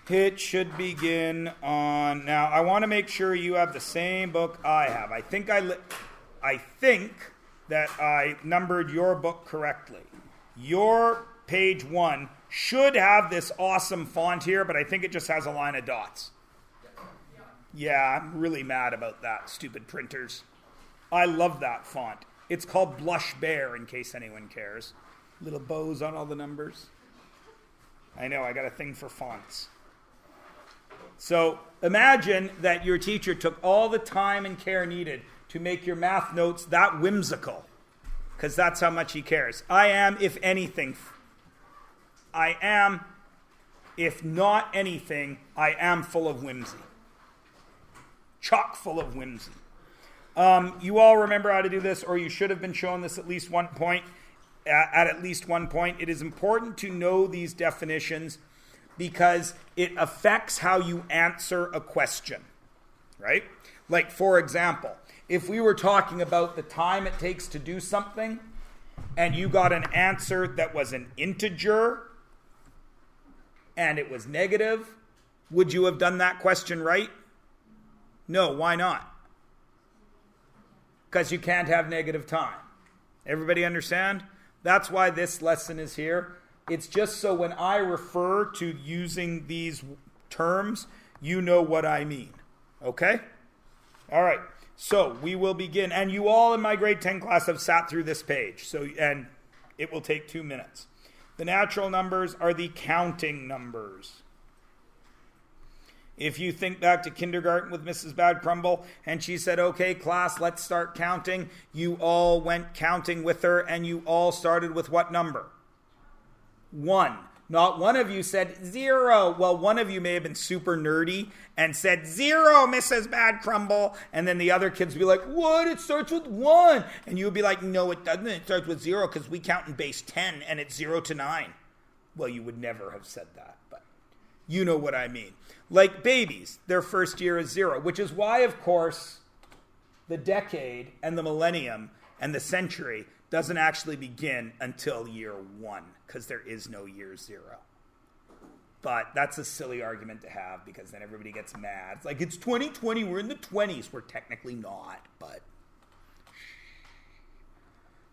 It should begin on... Now, I want to make sure you have the same book I have. I think that I numbered your book correctly. Your page 1 should have this awesome font here, but I think it just has a line of dots. Yeah, I'm really mad about that, stupid printers. I love that font. It's called Blush Bear, in case anyone cares. Little bows on all the numbers. I know, I got a thing for fonts. So imagine that your teacher took all the time and care needed to make your math notes that whimsical, because that's how much he cares. If not anything, I am full of whimsy. Chock full of whimsy. You all remember how to do this, or you should have been shown this at least one point. At least one point, it is important to know these definitions because it affects how you answer a question, right? Like, for example, if we were talking about the time it takes to do something, and you got an answer that was an integer, and it was negative, would you have done that question right? No, why not? Because you can't have negative time. Everybody understand? That's why this lesson is here. It's just so when I refer to using these terms, you know what I mean. Okay? All right. So we will begin. And you all in my grade 10 class have sat through this page. And it will take 2 minutes. The natural numbers are the counting numbers. If you think back to kindergarten with Mrs. Bad Crumble, and she said, okay, class, let's start counting. You all went counting with her, and you all started with what number? 1. Not one of you said 0. Well, one of you may have been super nerdy and said 0, Mrs. Bad Crumble. And then the other kids would be like, what? It starts with 1. And you would be like, no, it doesn't. It starts with 0 because we count in base 10, and it's 0 to 9. Well, you would never have said that, but you know what I mean. Like babies, their first year is 0, which is why, of course, the decade and the millennium and the century doesn't actually begin until year 1, because there is no year 0. But that's a silly argument to have, because then everybody gets mad. It's like, it's 2020, we're in the 20s. We're technically not, but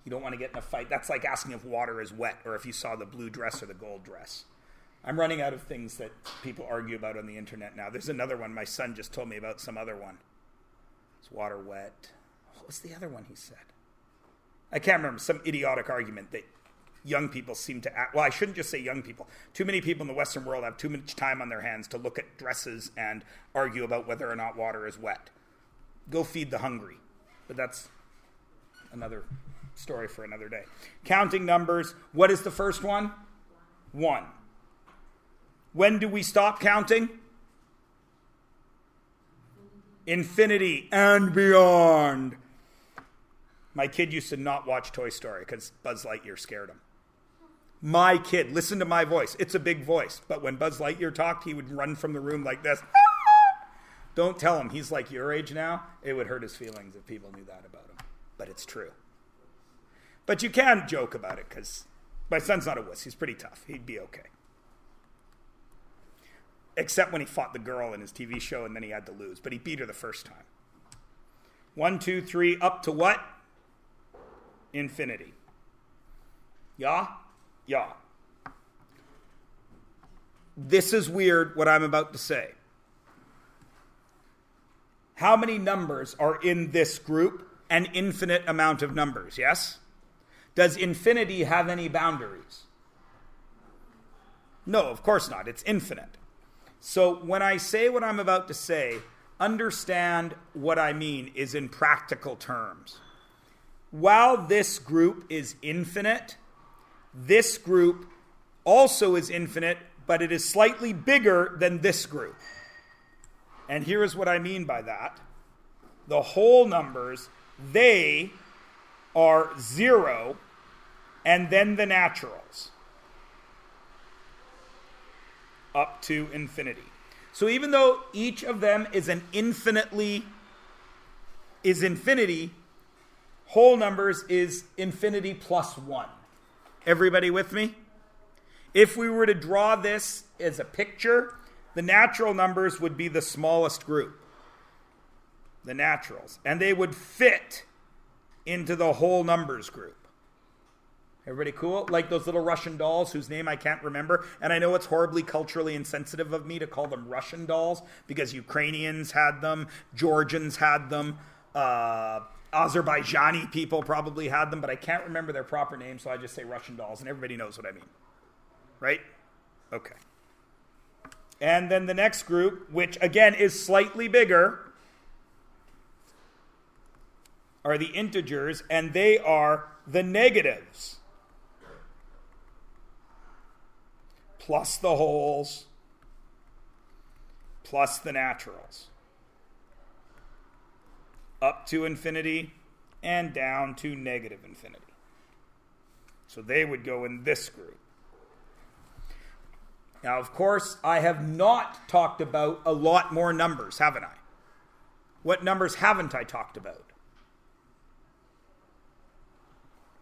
you don't want to get in a fight. That's like asking if water is wet, or if you saw the blue dress or the gold dress. I'm running out of things that people argue about on the internet now. There's another one. My son just told me about some other one. Is water wet? What was the other one he said? I can't remember. Some idiotic argument that young people seem to act. Well, I shouldn't just say young people. Too many people in the Western world have too much time on their hands to look at dresses and argue about whether or not water is wet. Go feed the hungry. But that's another story for another day. Counting numbers. What is the first one? 1. When do we stop counting? Infinity and beyond. My kid used to not watch Toy Story because Buzz Lightyear scared him. My kid, listen to my voice. It's a big voice. But when Buzz Lightyear talked, he would run from the room like this. Don't tell him he's like your age now. It would hurt his feelings if people knew that about him. But it's true. But you can joke about it because my son's not a wuss. He's pretty tough. He'd be okay. Except when he fought the girl in his TV show and then he had to lose. But he beat her the first time. 1, 2, 3, up to what? Infinity. Yeah? Yeah. This is weird, what I'm about to say. How many numbers are in this group? An infinite amount of numbers, yes? Does infinity have any boundaries? No, of course not. It's infinite. So when I say what I'm about to say, understand what I mean is in practical terms. While this group is infinite, this group also is infinite, but it is slightly bigger than this group. And here is what I mean by that. The whole numbers, they are 0, and then the naturals. Up to infinity. So even though each of them is infinity, whole numbers is infinity plus 1. Everybody with me? If we were to draw this as a picture, The natural numbers would be the smallest group. The naturals. And they would fit into the whole numbers group. Everybody cool? Like those little Russian dolls whose name I can't remember. And I know it's horribly culturally insensitive of me to call them Russian dolls because Ukrainians had them, Georgians had them, Azerbaijani people probably had them, but I can't remember their proper name, so I just say Russian dolls, and everybody knows what I mean. Right? Okay. And then the next group, which again is slightly bigger, are the integers, and they are the negatives. Plus the wholes, plus the naturals. Up to infinity and down to negative infinity. So they would go in this group. Now, of course, I have not talked about a lot more numbers, haven't I? What numbers haven't I talked about?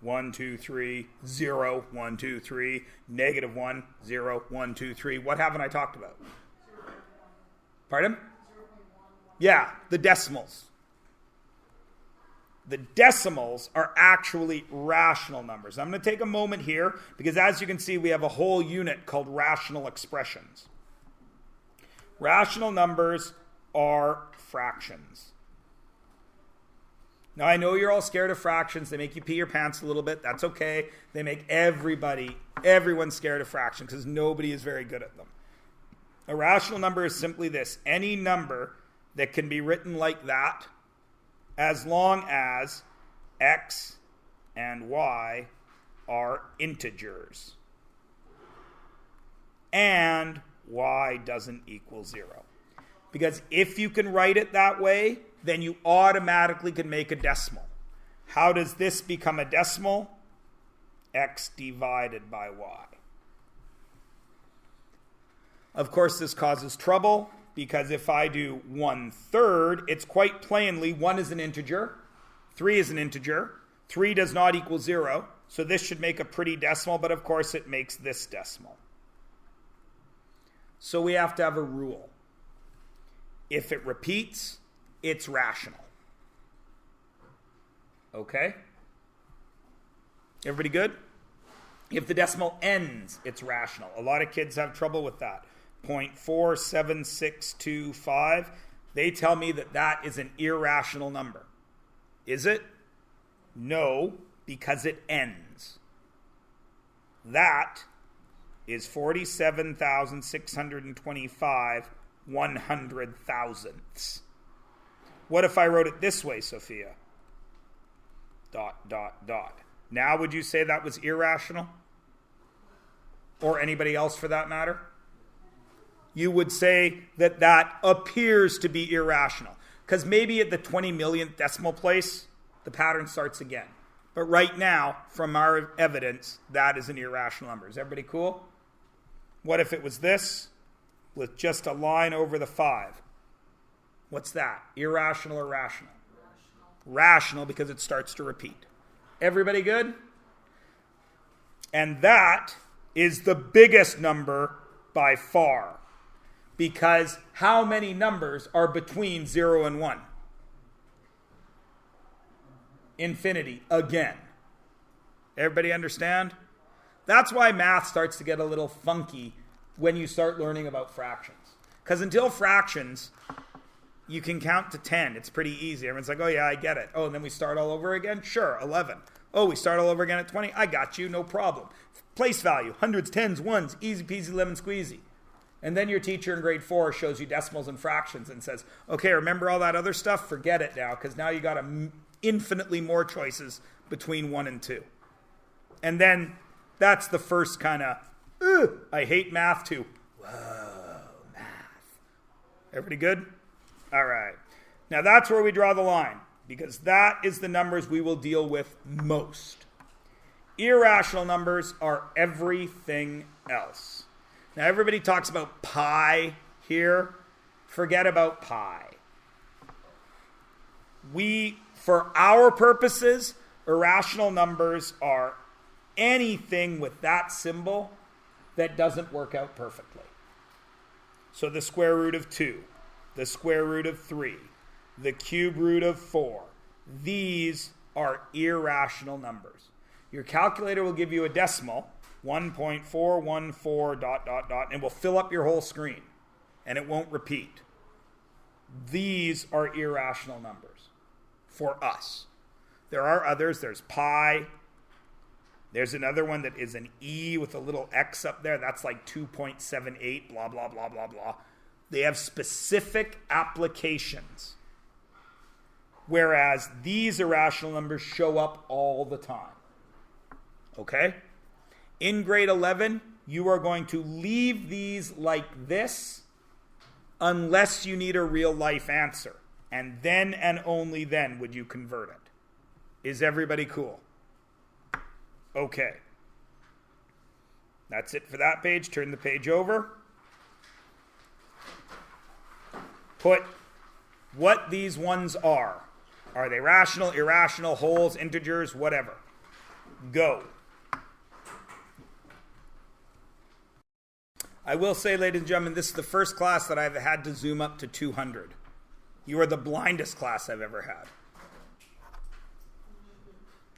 1, 2, 3, 0, 1, 2, 3, negative 1, 0, 1, 2, 3. What haven't I talked about? Pardon? Yeah, the decimals. The decimals are actually rational numbers. I'm going to take a moment here because as you can see, we have a whole unit called rational expressions. Rational numbers are fractions. Now, I know you're all scared of fractions. They make you pee your pants a little bit. That's okay. They make everyone scared of fractions because nobody is very good at them. A rational number is simply this. Any number that can be written like that as long as x and y are integers and y doesn't equal 0. Because if you can write it that way, then you automatically can make a decimal. How does this become a decimal? X divided by y. Of course, this causes trouble because if I do 1/3, it's quite plainly 1 is an integer, 3 is an integer, 3 does not equal 0, so this should make a pretty decimal, but of course it makes this decimal. So we have to have a rule. If it repeats, it's rational. Okay? Everybody good? If the decimal ends, it's rational. A lot of kids have trouble with that. 0.47625. They tell me that that is an irrational number. Is it? No, because it ends. That is 47,625 100,000ths. What if I wrote it this way, Sophia? ... Now, would you say that was irrational? Or anybody else for that matter? You would say that that appears to be irrational. Because maybe at the 20 millionth decimal place, the pattern starts again. But right now, from our evidence, that is an irrational number. Is everybody cool? What if it was this, with just a line over the 5? What's that? Irrational or rational? Rational, because it starts to repeat. Everybody good? And that is the biggest number by far. Because how many numbers are between 0 and 1? Infinity, again. Everybody understand? That's why math starts to get a little funky when you start learning about fractions. Because until fractions, you can count to 10. It's pretty easy. Everyone's like, oh yeah, I get it. Oh, and then we start all over again? Sure, 11. Oh, we start all over again at 20? I got you, no problem. Place value, hundreds, tens, ones, easy peasy lemon squeezy. And then your teacher in grade 4 shows you decimals and fractions and says, okay, remember all that other stuff? Forget it now, because now you got infinitely more choices between 1 and 2. And then that's the first kind of, I hate math to, whoa, math. Everybody good? All right. Now that's where we draw the line, because that is the numbers we will deal with most. Irrational numbers are everything else. Now everybody talks about pi here. Forget about pi. For our purposes, irrational numbers are anything with that symbol that doesn't work out perfectly. So the square root of 2, the square root of 3, the cube root of 4. These are irrational numbers. Your calculator will give you a decimal, 1.414 ... and will fill up your whole screen, and it won't repeat. These are irrational numbers for us. There are others. There's pi. There's another one that is an e with a little x up there. That's like 2.78, blah, blah, blah, blah, blah. They have specific applications. Whereas these irrational numbers show up all the time. Okay? In grade 11, you are going to leave these like this unless you need a real life answer. And then and only then would you convert it. Is everybody cool? Okay. That's it for that page. Turn the page over. Put what these ones are. Are they rational, irrational, wholes, integers, whatever? Go. I will say, ladies and gentlemen, this is the first class that I've had to zoom up to 200. You are the blindest class I've ever had.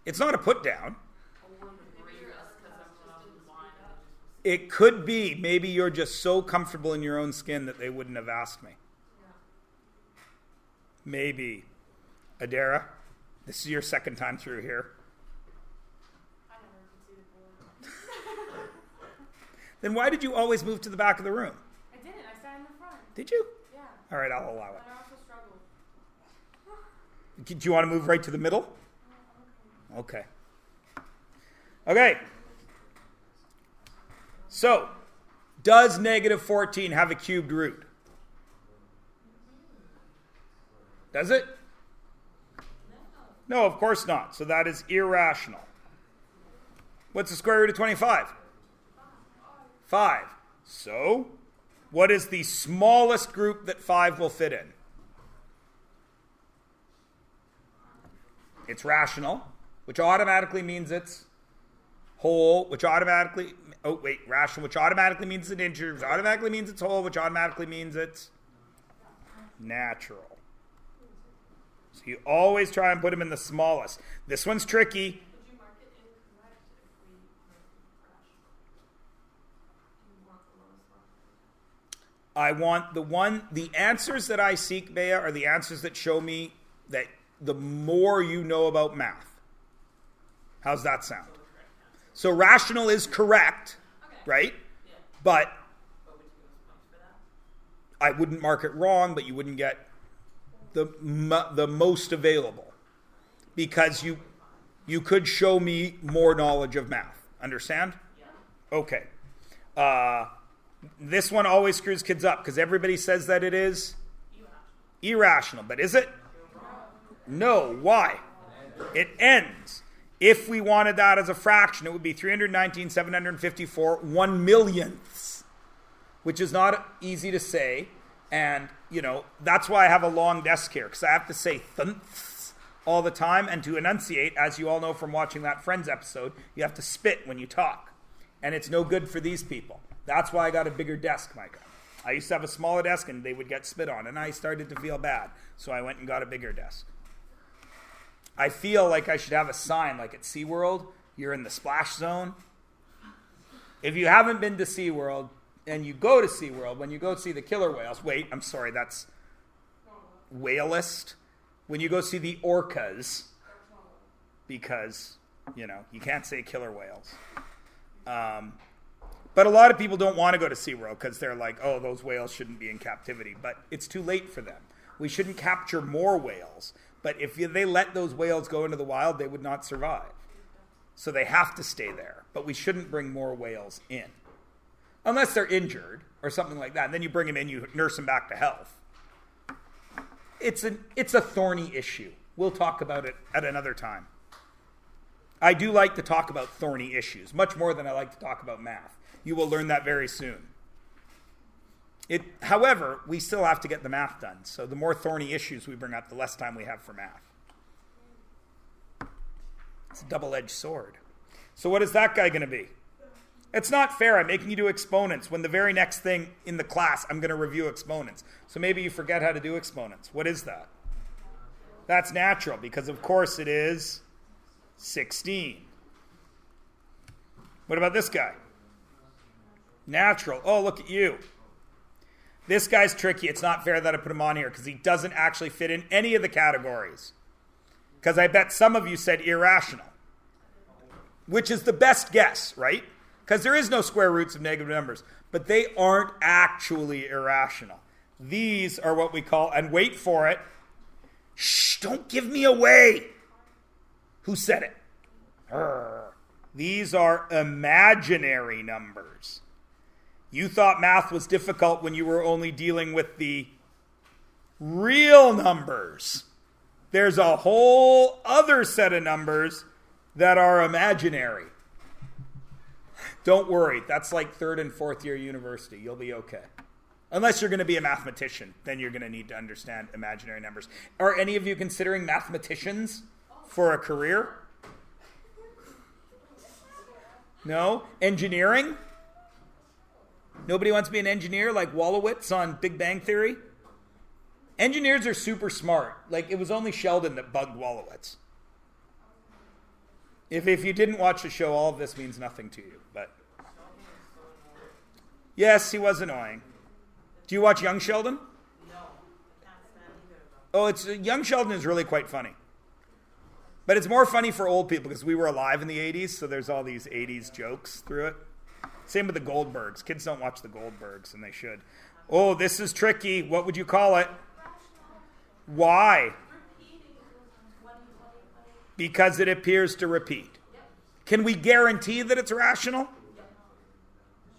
It's not a put down. It could be. Maybe you're just so comfortable in your own skin that they wouldn't have asked me. Maybe. Adara, this is your second time through here. I never could see the board. Then why did you always move to the back of the room? I didn't. I sat in the front. Did you? Yeah. All right, I'll allow it. But I also struggled. Do you want to move right to the middle? Okay. Okay. So, does negative 14 have a cubed root? Does it? No, of course not. So that is irrational. What's the square root of 25? 5. So, what is the smallest group that 5 will fit in? It's rational, which automatically means it's whole, which automatically... Oh, wait, rational, which automatically means it's an integer, which automatically means it's whole, which automatically means it's natural. So you always try and put them in the smallest. This one's tricky. Would you mark it incorrect if we mark it rational? Do you want the lowest one? The answers that I seek, Bea, are the answers that show me that the more you know about math. How's that sound? So rational is correct, right? Yeah. But What would you give us points for that? I wouldn't mark it wrong, but you wouldn't get the most available, because you could show me more knowledge of math. Understand? Yeah. Okay. This one always screws kids up because everybody says that it is irrational. But is it? No. Why? It ends. If we wanted that as a fraction, it would be 319,754 1/millionths, which is not easy to say. And, that's why I have a long desk here, because I have to say thunths all the time. And to enunciate, as you all know from watching that Friends episode, you have to spit when you talk. And it's no good for these people. That's why I got a bigger desk, Micah. I used to have a smaller desk, and they would get spit on. And I started to feel bad. So I went and got a bigger desk. I feel like I should have a sign, like at SeaWorld, you're in the splash zone. If you haven't been to SeaWorld, and you go to SeaWorld, when you go see the killer whales, that's whalist. When you go see the orcas, because, you can't say killer whales. But a lot of people don't want to go to SeaWorld because they're like, oh, those whales shouldn't be in captivity. But it's too late for them. We shouldn't capture more whales. But if they let those whales go into the wild, they would not survive. So they have to stay there. But we shouldn't bring more whales in. Unless they're injured or something like that. And then you bring them in, you nurse them back to health. It's a thorny issue. We'll talk about it at another time. I do like to talk about thorny issues, much more than I like to talk about math. You will learn that very soon. However, we still have to get the math done. So the more thorny issues we bring up, the less time we have for math. It's a double-edged sword. So what is that guy going to be? It's not fair. I'm making you do exponents when the very next thing in the class, I'm going to review exponents. So maybe you forget how to do exponents. What is that? That's natural because, of course, it is 16. What about this guy? Natural. Oh, look at you. This guy's tricky. It's not fair that I put him on here because he doesn't actually fit in any of the categories. Because I bet some of you said irrational, which is the best guess, right? Because there is no square roots of negative numbers, but they aren't actually irrational. These are what we call, and wait for it, shh, don't give me away. Who said it? These are imaginary numbers. You thought math was difficult when you were only dealing with the real numbers. There's a whole other set of numbers that are imaginary. Don't worry, that's like 3rd and 4th year university. You'll be okay. Unless you're going to be a mathematician, then you're going to need to understand imaginary numbers. Are any of you considering mathematicians for a career? No? Engineering? Nobody wants to be an engineer like Wolowitz on Big Bang Theory? Engineers are super smart. Like, it was only Sheldon that bugged Wolowitz. If you didn't watch the show, all of this means nothing to you. But yes, he was annoying. Do you watch Young Sheldon? No, I can't stand either of them. Oh, Young Sheldon is really quite funny. But it's more funny for old people because we were alive in the 80s, so there's all these 80s jokes through it. Same with the Goldbergs. Kids don't watch the Goldbergs, and they should. Oh, this is tricky. What would you call it? Why? Because it appears to repeat. Can we guarantee that it's rational?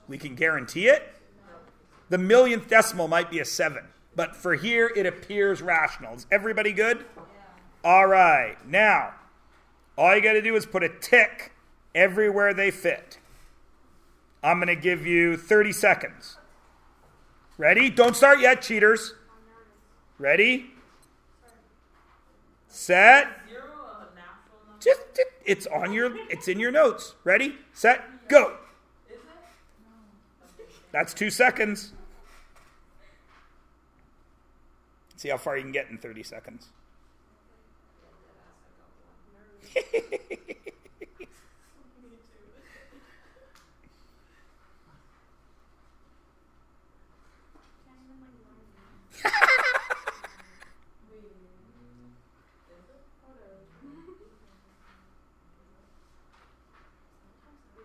We can guarantee it? The millionth decimal might be a 7. But for here, it appears rational. Is everybody good? All right. Now, all you got to do is put a tick everywhere they fit. I'm going to give you 30 seconds. Ready? Don't start yet, cheaters. Ready? Set. It's in your notes. Ready? Set. Go. That's 2 seconds. See how far you can get in 30 seconds.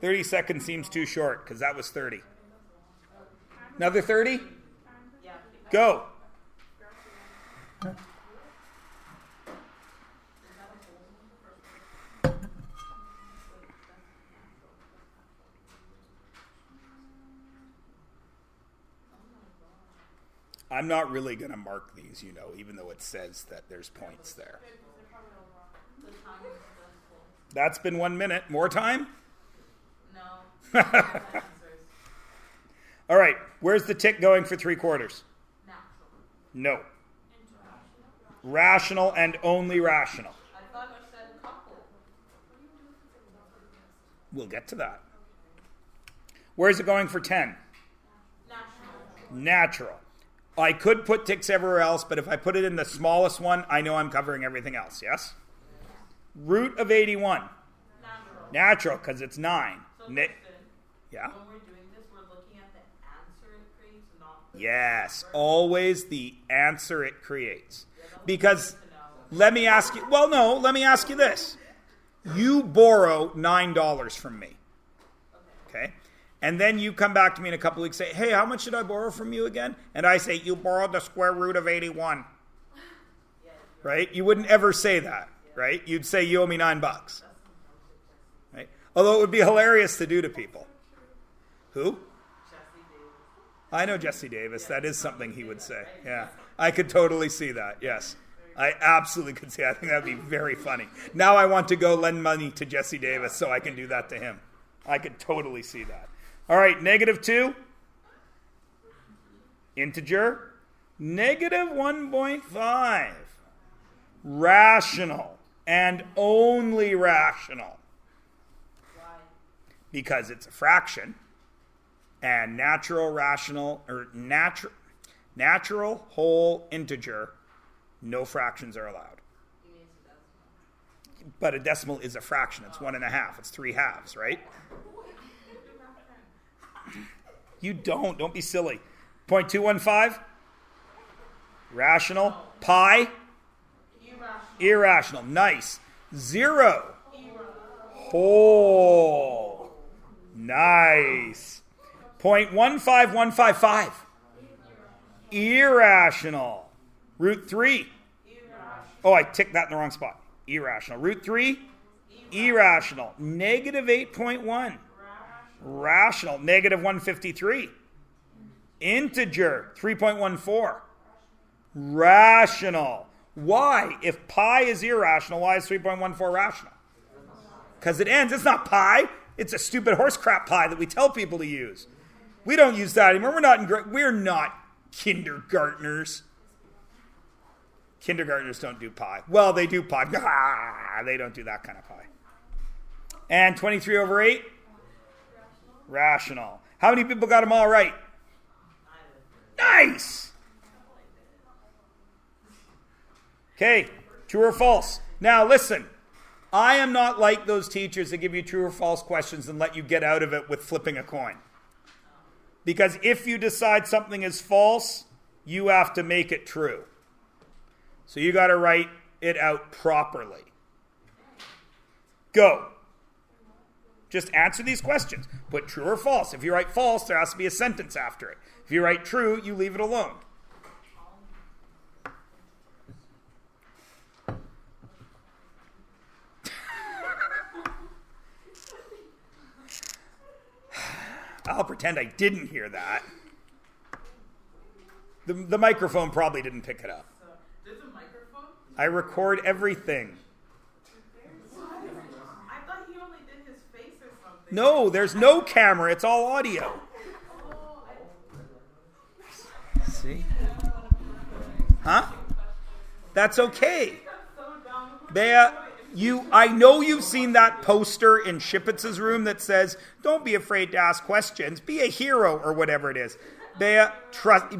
30 seconds seems too short because that was 30. Another 30? Go. I'm not really going to mark these, even though it says that there's points there. That's been 1 minute. More time? No. All right. Where's the tick going for 3/4? No. Rational and only rational. I thought you said a couple. We'll get to that. Where's it going for 10? Natural. I could put ticks everywhere else, but if I put it in the smallest one, I know I'm covering everything else, yes? Root of 81. Natural, because it's 9. So Yeah? when we're doing this, we're looking at the answer it creates, not the Yes, number. always the answer it creates. Because, let me ask you this. You borrow $9 from me. Okay? And then you come back to me in a couple weeks and say, hey, how much did I borrow from you again? And I say, you borrowed the square root of 81. Right? You wouldn't ever say that, right? You'd say, you owe me $9. Right? Although it would be hilarious to do to people. Who? I know Jesse Davis. That is something he would say. Yeah. I could totally see that. Yes. I absolutely could see. I think that would be very funny. Now I want to go lend money to Jesse Davis so I can do that to him. I could totally see that. All right, -2. Integer. -1.5. Rational and only rational. Why? Because it's a fraction. And natural whole integer, no fractions are allowed. You mean it's a decimal? But a decimal is a fraction. It's 1.5. It's 3 halves, right? You don't be silly. 0.215, rational. Pi, irrational. Nice. 0, whole. Nice. 0.15155, irrational. Root 3. Oh, I ticked that in the wrong spot. Irrational. Root 3, irrational. Negative 8.1, rational. Negative 153, integer. 3.14, rational. Why? If pi is irrational, why is 3.14 rational? Because it ends. It's not pi. It's a stupid horse crap pi that we tell people to use. We don't use that anymore. We're not kindergartners. Kindergartners don't do pi. Well, they do pi. They don't do that kind of pi. And 23 over 8? Rational. How many people got them all right? Nice! Okay, true or false? Now listen, I am not like those teachers that give you true or false questions and let you get out of it with flipping a coin. Because if you decide something is false, you have to make it true. So you got to write it out properly. Go. Just answer these questions. Put true or false. If you write false, there has to be a sentence after it. If you write true, you leave it alone. I'll pretend I didn't hear that. The microphone probably didn't pick it up. There's a microphone? I record everything. I thought he only did his face or something. No, there's no camera. It's all audio. See? Huh? That's okay. Bea, I know you've seen that poster in Shipitz's room that says, "Don't be afraid to ask questions. Be a hero," or whatever it is. Bea,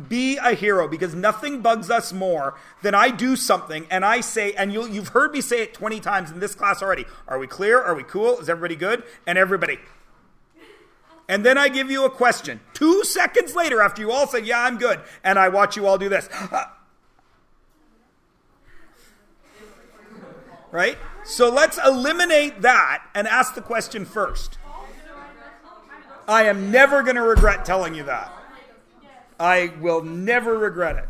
be a hero, because nothing bugs us more than I do something and I say, and you've heard me say it 20 times in this class already. Are we clear? Are we cool? Is everybody good? And everybody. And then I give you a question. 2 seconds later, after you all say, "Yeah, I'm good," and I watch you all do this. Right? So let's eliminate that and ask the question first. I am never going to regret telling you that. I will never regret it.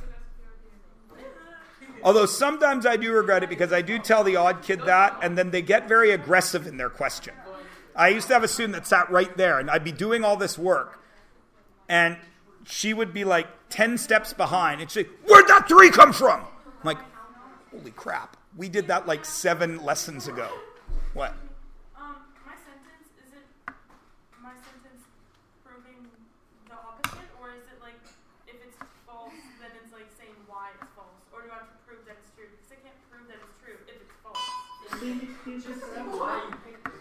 Although sometimes I do regret it because I do tell the odd kid that, and then they get very aggressive in their question. I used to have a student that sat right there, and I'd be doing all this work, and she would be like 10 steps behind, and she'd say, "Where'd that 3 come from?" I'm like, holy crap. We did that like 7 lessons ago. What? My sentence, isn't my sentence proving the opposite? Or is it like, if it's false, then it's like saying why it's false? Or do I have to prove that it's true? Because I can't prove that it's true if it's false. Please just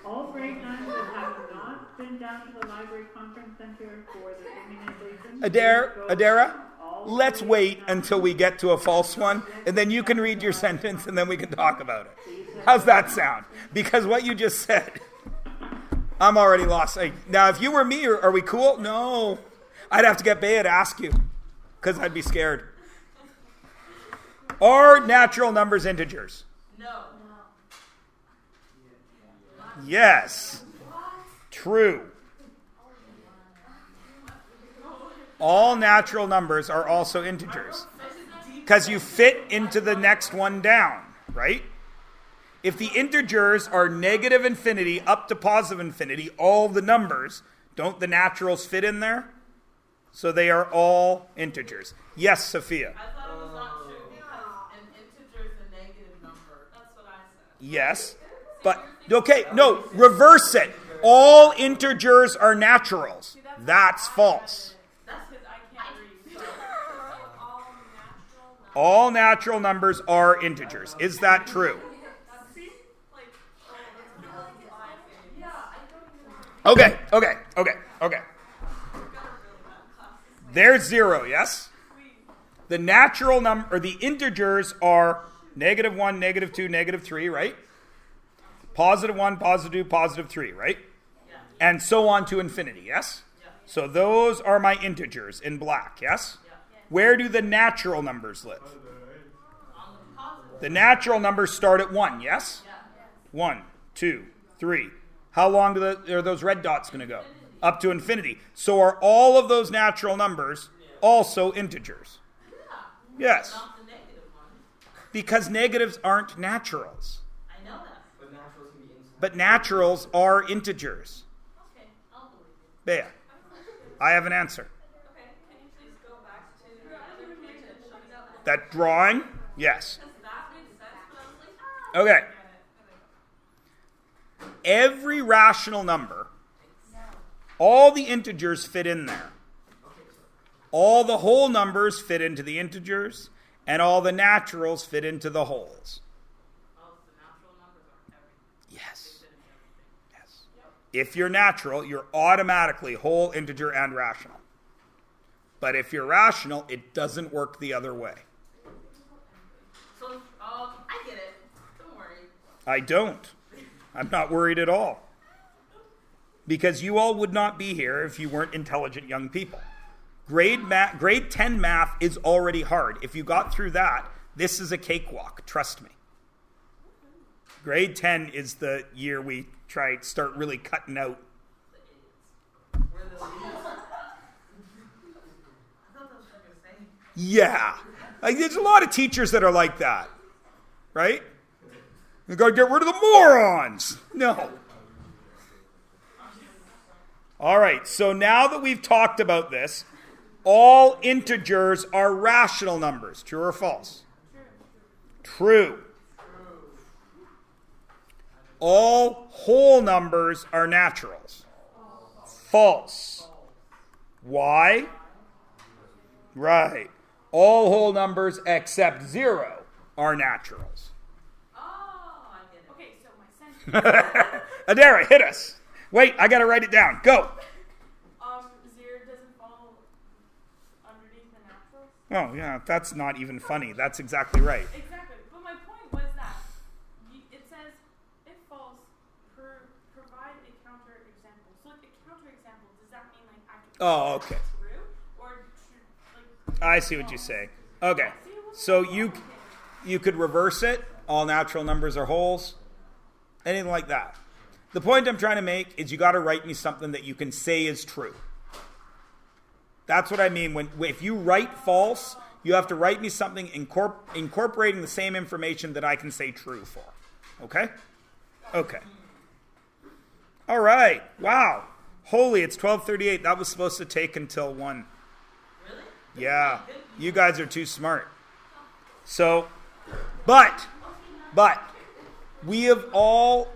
all grade 9s that have not been down to the library conference center for the immunization. Adara, let's wait until we get to a false one, and then you can read your sentence, and then we can talk about it. How's that sound? Because what you just said, I'm already lost. Now, if you were me, are we cool? No. I'd have to get Bea to ask you, because I'd be scared. Are natural numbers integers? No. Yes. True. All natural numbers are also integers, because you fit into the next one down, right? If the integers are negative infinity up to positive infinity, all the numbers, don't the naturals fit in there? So they are all integers. Yes, Sophia. I thought it was not true because an integer is a negative number. That's what I said. Yes. But, okay, no, reverse it. All integers are naturals. That's false. That's because I can't read. All natural numbers are integers. Is that true? Okay. There's 0, yes? The natural number, or the integers are -1, -2, -3, right? +1, +2, +3, right? And so on to infinity, yes? So those are my integers in black, yes? Where do the natural numbers live? The natural numbers start at 1, yes? 1, 2, 3. How long are those red dots going to go? Up to infinity. So are all of those natural numbers also integers? Yes. Not the negative one. Because negatives aren't naturals. I know that. But naturals can be inside. But naturals are integers. Okay, I'll believe you. Bea, I have an answer. Okay, can you please go back to the other page and show me that? That drawing? Yes. Because that makes sense, but I was like, Okay. Every rational number, all the integers fit in there. All the whole numbers fit into the integers, and all the naturals fit into the wholes. oh, the natural numbers are everything. Yes. They fit in everything. Yes. If you're natural, you're automatically whole, integer, and rational. But if you're rational, it doesn't work the other way. So, I get it. Don't worry. I don't. I'm not worried at all. Because you all would not be here if you weren't intelligent young people. Grade 10 math is already hard. If you got through that, this is a cakewalk. Trust me. Grade 10 is the year we start really cutting out. We're the least. I thought that was what you were saying. Yeah. Like, there's a lot of teachers that are like that. Right? You gotta get rid of the morons. No. All right, so now that we've talked about this, all integers are rational numbers. True or false? True. All whole numbers are naturals. False. Why? Right. All whole numbers except 0 are naturals. Oh, I get it. Okay, so my sentence. Adara, hit us. Wait, I gotta write it down. Go. 0 doesn't fall underneath the naturals. Oh, yeah, that's not even funny. That's exactly right. Exactly. But my point was that it says, if false, provide a counter example. So like a counter example, does that mean like I can Oh, okay. true? Or like I see what you say. Okay. So you could reverse it. All natural numbers are wholes. Anything like that. The point I'm trying to make is you got to write me something that you can say is true. That's what I mean. If you write false, you have to write me something incorporating the same information that I can say true for. Okay? Okay. All right. Wow. Holy, it's 12:38. That was supposed to take until 1. Really? Yeah. You guys are too smart. So, but, we have all...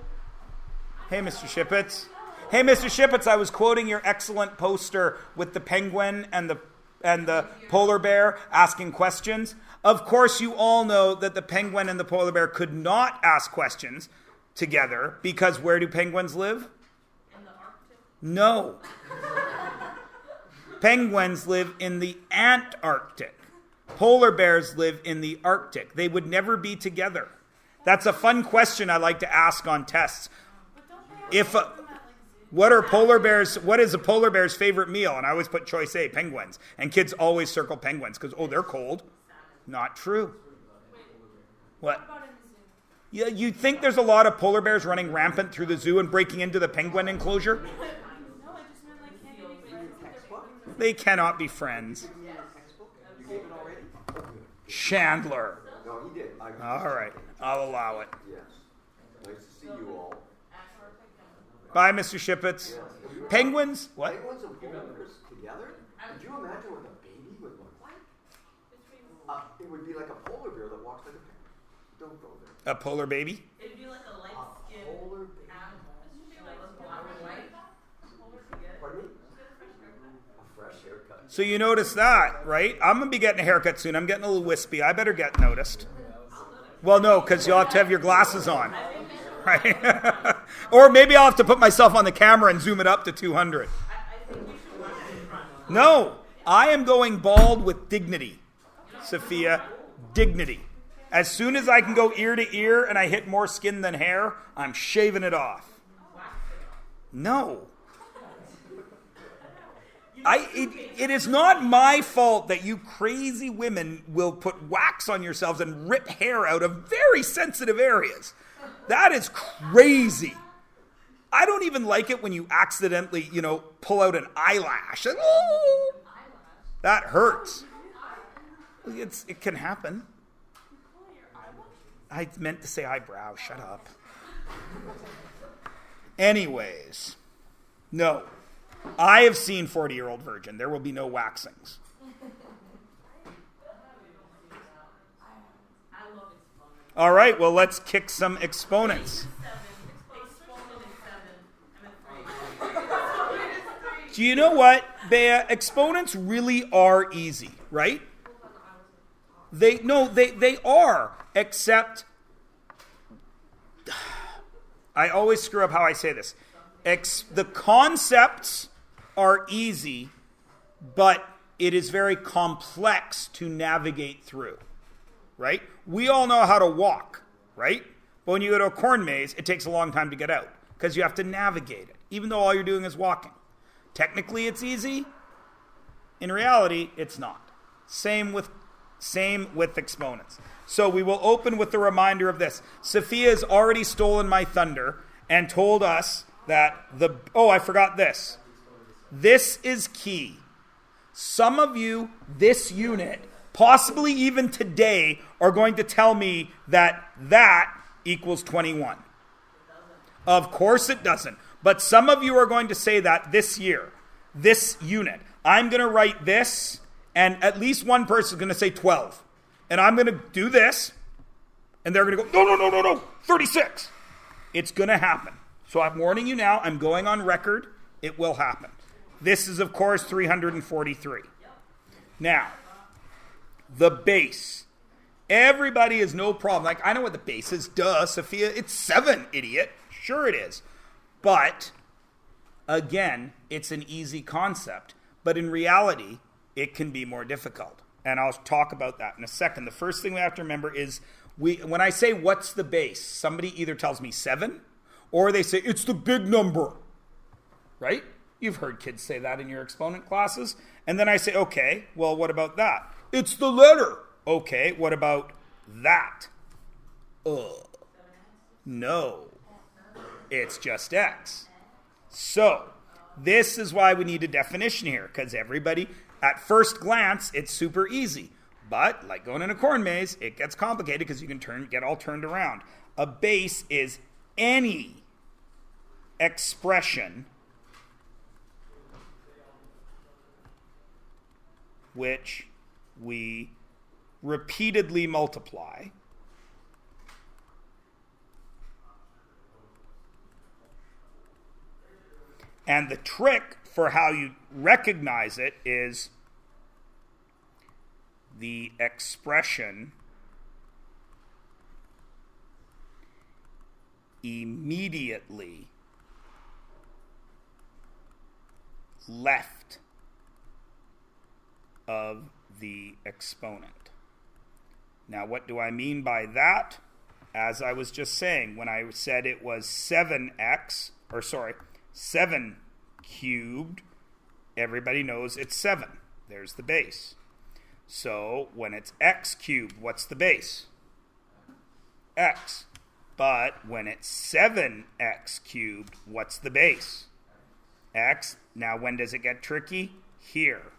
Hey, Mr. Shippets. Hey, Mr. Shippets, I was quoting your excellent poster with the penguin and the polar bear asking questions. Of course, you all know that the penguin and the polar bear could not ask questions together because where do penguins live? In the Arctic? No. Penguins live in the Antarctic. Polar bears live in the Arctic. They would never be together. That's a fun question I like to ask on tests. What is a polar bear's favorite meal? And I always put choice A, penguins. And kids always circle penguins because, they're cold. Not true. What? about in the zoo? Yeah, you think there's a lot of polar bears running rampant through the zoo and breaking into the penguin enclosure? No, I just meant like can you be friends with their penguins? They cannot be friends. You gave it already? Chandler. No, he did. All right, I'll allow it. Yes. Nice to see you all. Bye, Mr. Shippets. Penguins? What? Penguins and polar bears together? Could you imagine what a baby would look like? It would be like a polar bear that walks like a penguin. Don't go there. A polar baby? It'd be like a light A skinned polar baby. animal. Like black and white. Pardon me? A fresh haircut. So you notice that, right? I'm going to be getting a haircut soon. I'm getting a little wispy. I better get noticed. Well, no, because you'll have to have your glasses on. Right? Or maybe I'll have to put myself on the camera and zoom it up to 200. I think you should watch it in front. No. I am going bald with dignity, Sophia. Dignity. As soon as I can go ear to ear and I hit more skin than hair, I'm shaving it off. No. It is not my fault that you crazy women will put wax on yourselves and rip hair out of very sensitive areas. That is crazy. I don't even like it when you accidentally, pull out an eyelash. And, that hurts. It can happen. I meant to say eyebrow. Shut up. Anyways, no. I have seen 40-year-old virgin. There will be no waxings. All right, well, let's kick some exponents. Do you know what, Bea? Exponents really are easy, right? They are, except I always screw up how I say this. The concepts are easy, but it is very complex to navigate through, right? We all know how to walk, right? But when you go to a corn maze, it takes a long time to get out because you have to navigate it, even though all you're doing is walking. Technically, it's easy. In reality, it's not. Same with exponents. So we will open with the reminder of this. Sophia has already stolen my thunder and told us that I forgot this. This is key. Some of you, this unit, possibly even today, are going to tell me that equals 21. Of course it doesn't. But some of you are going to say that this year, this unit. I'm going to write this, and at least one person is going to say 12. And I'm going to do this, and they're going to go, no, 36. It's going to happen. So I'm warning you now. I'm going on record. It will happen. This is, of course, 343. Now, the base. Everybody has no problem. Like, I know what the base is. Duh, Sophia. It's 7, idiot. Sure it is. But, again, it's an easy concept. But in reality, it can be more difficult. And I'll talk about that in a second. The first thing we have to remember is, when I say, what's the base? Somebody either tells me 7, or they say, it's the big number. Right? You've heard kids say that in your exponent classes. And then I say, okay, well, what about that? It's the letter. Okay, what about that? No. It's just X. So, this is why we need a definition here, because everybody, at first glance, it's super easy. But, like going in a corn maze, it gets complicated because you can get all turned around. A base is any expression which we repeatedly multiply and the trick for how you recognize it is the expression immediately left of the exponent. Now, what do I mean by that? As I was just saying, when I said it was 7 cubed, everybody knows it's 7. There's the base. So, when it's x cubed, what's the base? X. But when it's 7x cubed, what's the base? X. Now, when does it get tricky? Here.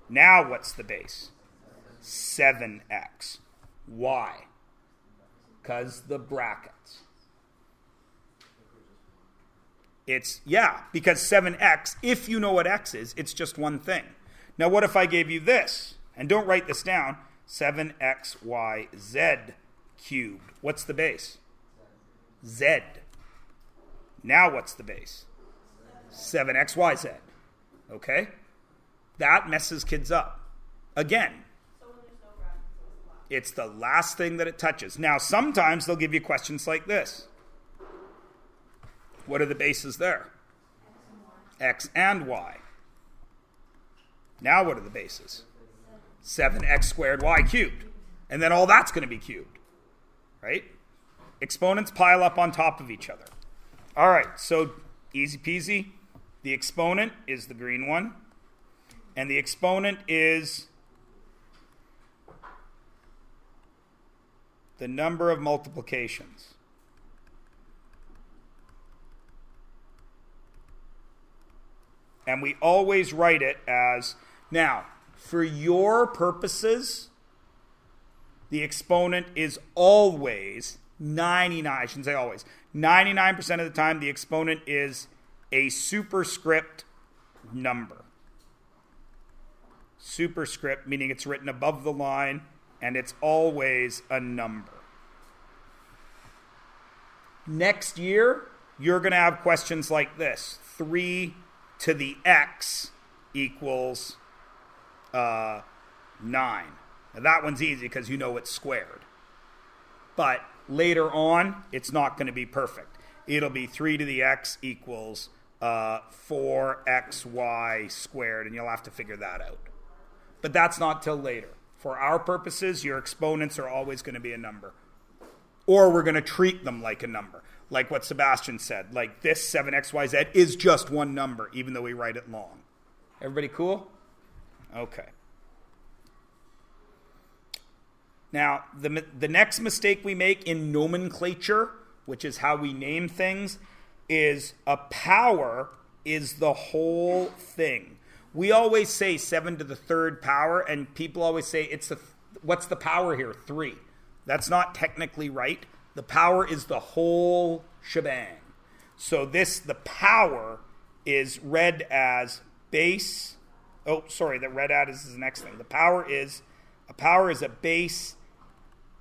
Now, what's the base? 7x. Why? Because the brackets. Because 7x, if you know what x is, it's just one thing. Now, what if I gave you this? And don't write this down. 7xyz cubed. What's the base? Z. Now, what's the base? 7xyz. Okay? That messes kids up. Again, it's the last thing that it touches. Now, sometimes they'll give you questions like this. What are the bases there? X and Y. Now what are the bases? 7x squared y cubed. And then all that's going to be cubed. Right? Exponents pile up on top of each other. All right, so easy peasy. The exponent is the green one. And the exponent is the number of multiplications. And we always write it as, now, for your purposes, the exponent is always 99, I shouldn't say always, 99% of the time the exponent is a superscript number. Superscript, meaning it's written above the line, and it's always a number. Next year, you're going to have questions like this. 3 to the x equals 9. Now that one's easy because you know it's squared. But later on, it's not going to be perfect. It'll be 3 to the x equals 4xy squared, and you'll have to figure that out. But that's not till later. For our purposes, your exponents are always going to be a number. Or we're going to treat them like a number. Like what Sebastian said. Like this 7xyz is just one number, even though we write it long. Everybody cool? Okay. Now, the next mistake we make in nomenclature, which is how we name things, is a power is the whole thing. We always say 7 to the third power, and people always say, what's the power here? 3. That's not technically right. The power is the whole shebang. So the power is read as base. Oh, sorry, the red at is the next thing. A power is a base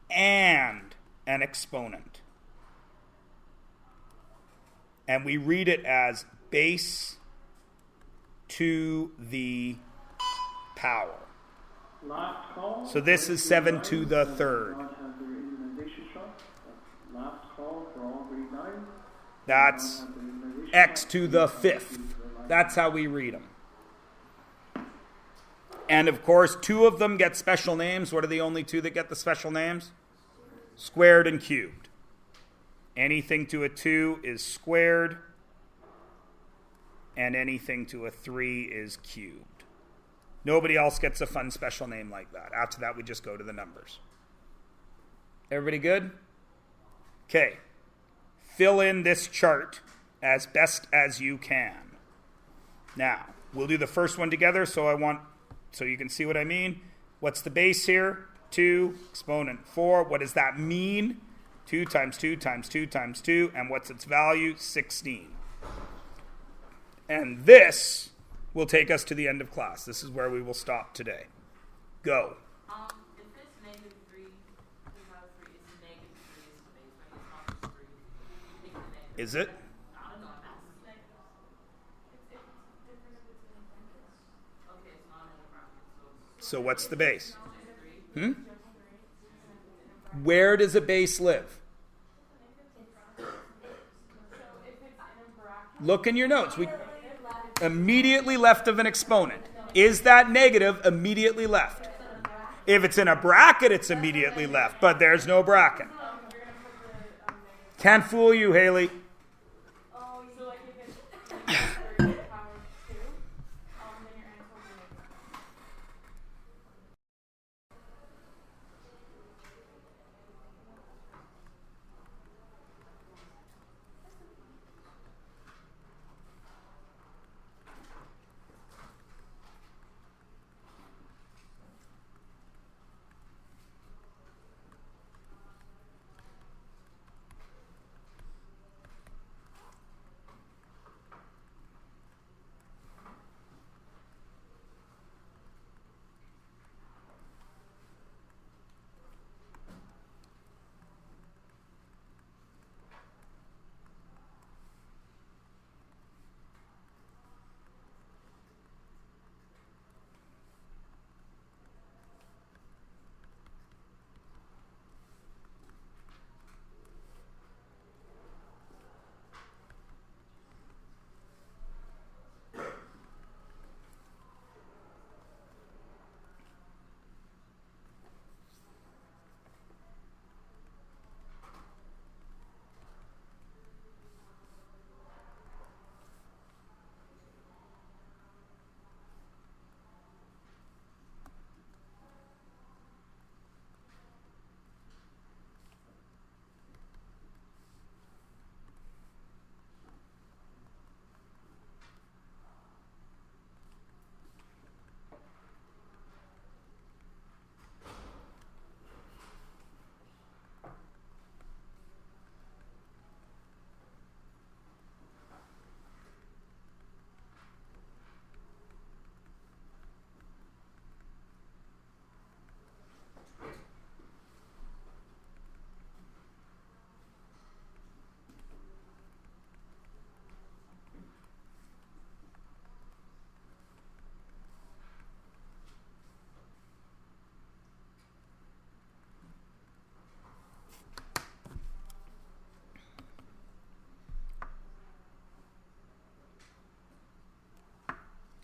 and an exponent. And we read it as base to the power. So this is 7 to the third. That's x to the 5th. That's how we read them. And of course, 2 of them get special names. What are the only 2 that get the special names? Squared and cubed. Anything to a 2 is squared, and anything to a 3 is cubed. Nobody else gets a fun special name like that. After that, we just go to the numbers. Everybody good? Okay. Fill in this chart as best as you can. Now, we'll do the first one together, so you can see what I mean. What's the base here? 2, exponent 4. What does that mean? 2 times 2 times 2 times 2. And what's its value? 16. And this will take us to the end of class. This is where we will stop today. Go. If it's negative 3, we have 3. It's negative 3 is the base, right? It's not just 3. You take the negative. Is it? I don't know. That's negative. It's different if it's in a bracket. Okay, it's not in a bracket. So what's the base? Where does a base live? Look in your notes. Immediately left of an exponent. Is that negative immediately left? If it's in a bracket, it's immediately left, but there's no bracket. Can't fool you, Haley. Oh, so like if it's power 2, then your answer will be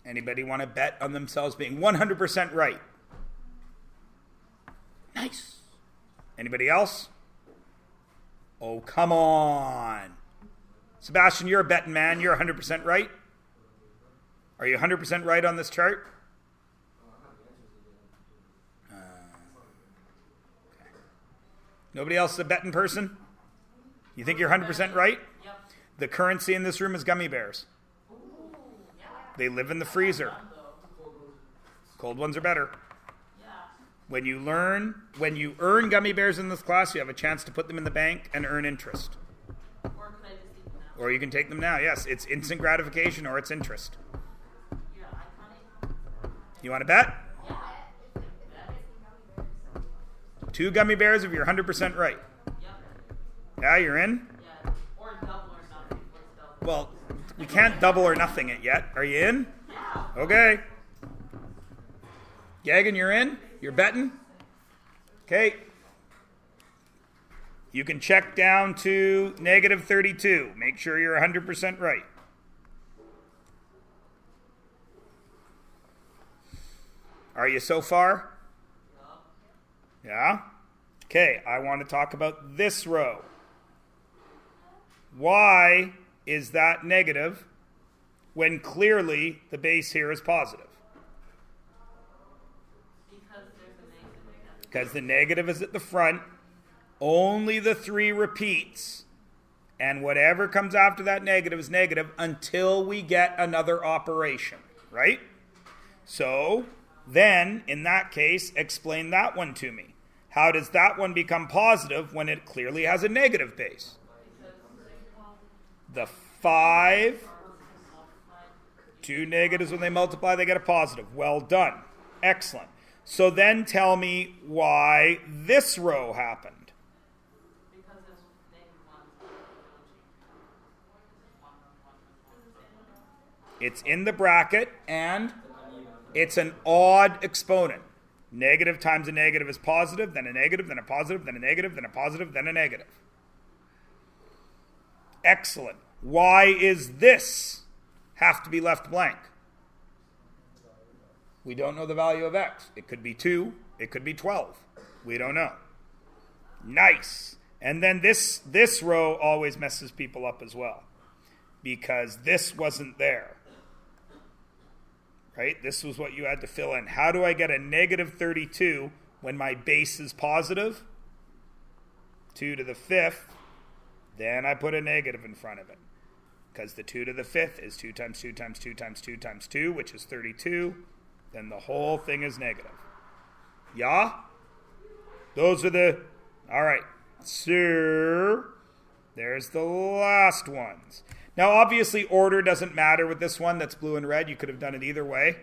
Anybody want to bet on themselves being 100% right? Nice. Anybody else? Oh, come on. Sebastian, you're a betting man. You're 100% right? Are you 100% right on this chart? Okay. Nobody else is a betting person? You think you're 100% right? Yep. The currency in this room is gummy bears. Ooh, yeah. They live in the freezer. Cold ones are better. Yeah. When you earn gummy bears in this class, you have a chance to put them in the bank and earn interest. Or could I just eat them now? Or you can take them now. Yes, it's instant gratification or it's interest. Yeah, I can't eat. You want to bet? Yeah. 2 gummy bears if you're 100% right. Yep. Yeah, you're in? Yeah. Or double or nothing. What's double? Well, we can't double or nothing it yet. Are you in? Yeah. Okay. Gagan, you're in? You're betting? Okay. You can check down to negative 32. Make sure you're 100% right. Are you so far? Yeah? Okay, I want to talk about this row. Why is that negative when clearly the base here is positive? Because there's a negative. Because the negative is at the front. Only the 3 repeats. And whatever comes after that negative is negative until we get another operation. Right? So, then, in that case, explain that one to me. How does that one become positive when it clearly has a negative base? The 5, 2 negatives, when they multiply, they get a positive. Well done. Excellent. So then tell me why this row happened. Because it's negative 1. It's in the bracket, and it's an odd exponent. Negative times a negative is positive, then a negative, then a positive, then a negative, then a positive, then a negative. Excellent. Why is this have to be left blank? We don't know the value of x. It could be 2. It could be 12. We don't know. Nice. And then this row always messes people up as well, because this wasn't there. Right? This was what you had to fill in. How do I get a negative 32 when my base is positive? 2 to the 5th. Then I put a negative in front of it. Because the 2 to the 5th is 2 times 2 times 2 times 2 times 2, which is 32. Then the whole thing is negative. Yeah? Those are the... All right. So, there's the last ones. Now, obviously, order doesn't matter with this one that's blue and red. You could have done it either way.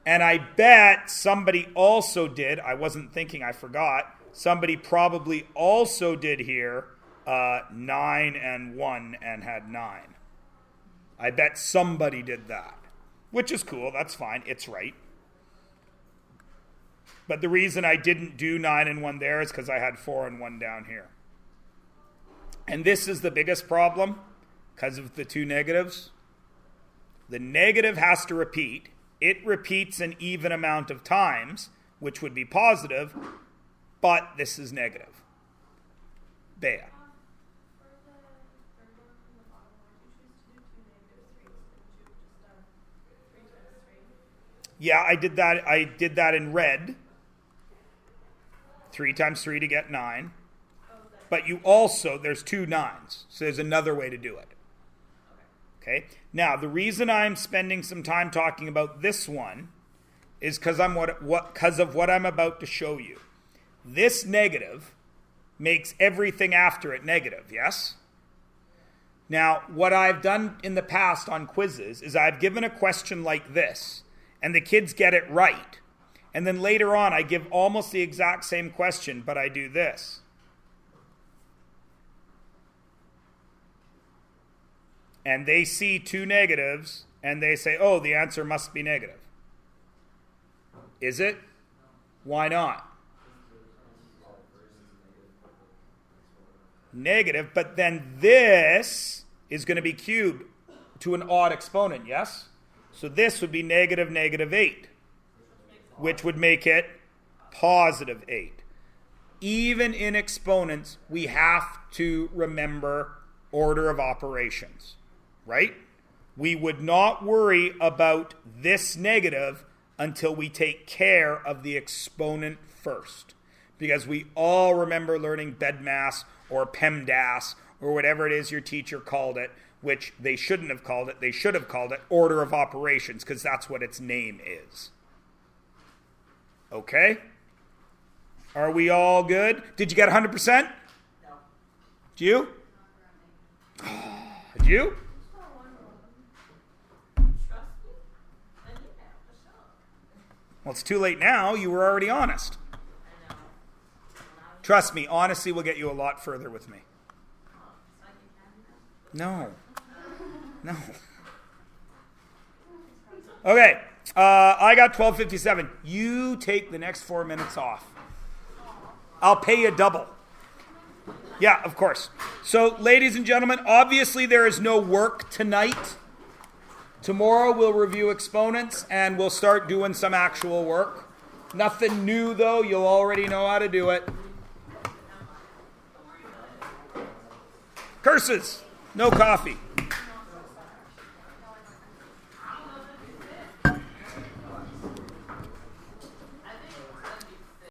And I bet somebody also did. I wasn't thinking, I forgot. Somebody probably also did here 9 and 1 and had 9. I bet somebody did that, which is cool. That's fine. It's right. But the reason I didn't do 9 and 1 there is because I had 4 and 1 down here. And this is the biggest problem. Because of the 2 negatives, the negative has to repeat. It repeats an even amount of times, which would be positive, but this is negative. Bea. For the third one from the bottom, would you choose to do 2 negatives 3, so would you just 3 times 3? Yeah, I did that. I did that in red. 3 times 3 to get 9. But you also, there's 2 9s, so there's another way to do it. Okay. Now, the reason I'm spending some time talking about this one is because of what I'm about to show you. This negative makes everything after it negative, yes? Now, what I've done in the past on quizzes is I've given a question like this, and the kids get it right. And then later on, I give almost the exact same question, but I do this. And they see 2 negatives, and they say, oh, the answer must be negative. Is it? Why not? Negative, but then this is going to be cubed to an odd exponent, yes? So this would be negative negative 8, which would make it positive 8. Even in exponents, we have to remember order of operations, right? We would not worry about this negative until we take care of the exponent first. Because we all remember learning BEDMAS or PEMDAS or whatever it is your teacher called it, which they shouldn't have called it. They should have called it order of operations, because that's what its name is. Okay? Are we all good? Did you get 100%? No. Did you? Did you? Trust me? Then you have for sure. Well, it's too late now. You were already honest. I know. Trust me, honesty will get you a lot further with me. It's like you can now. No. No. Okay. I got 12:57. You take the next 4 minutes off. I'll pay you double. Yeah, of course. So, ladies and gentlemen, obviously there is no work tonight. Tomorrow we'll review exponents and we'll start doing some actual work. Nothing new though. You'll already know how to do it. Curses. No coffee.